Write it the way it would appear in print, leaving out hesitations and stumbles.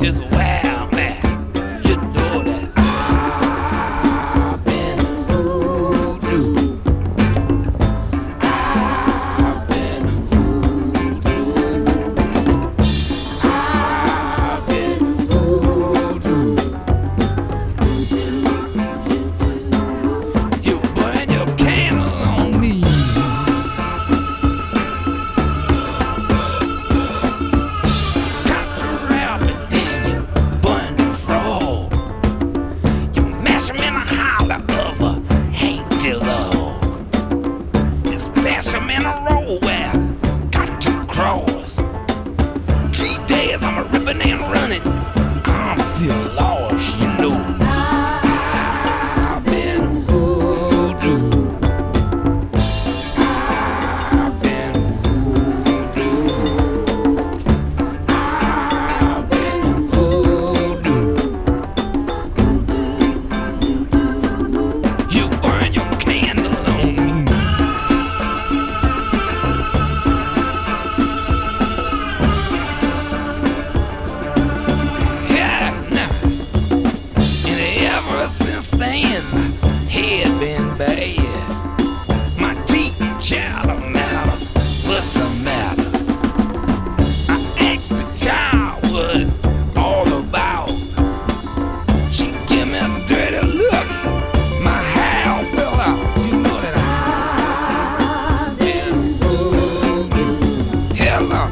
is where I'm at. You know that I've been voodoo. I've been voodoo. I've been voodoo. You burn your candle on me. Cut the rabbit, then you burn the frog. You mash him in a holler of a Hank log. You stash him in a row where got to cross. 3 days I'm a ripping and running. I'm still lost, you know. I've been voodoo. I've been voodoo. I've been voodoo. You burn your candle on me. Yeah, now. And ever since then, my head been bad. My teeth chatter matter. What's the matter? I asked the child what it all about. She give me a dirty look. My hair all fell out. You know that I've been voodoo. Hell no.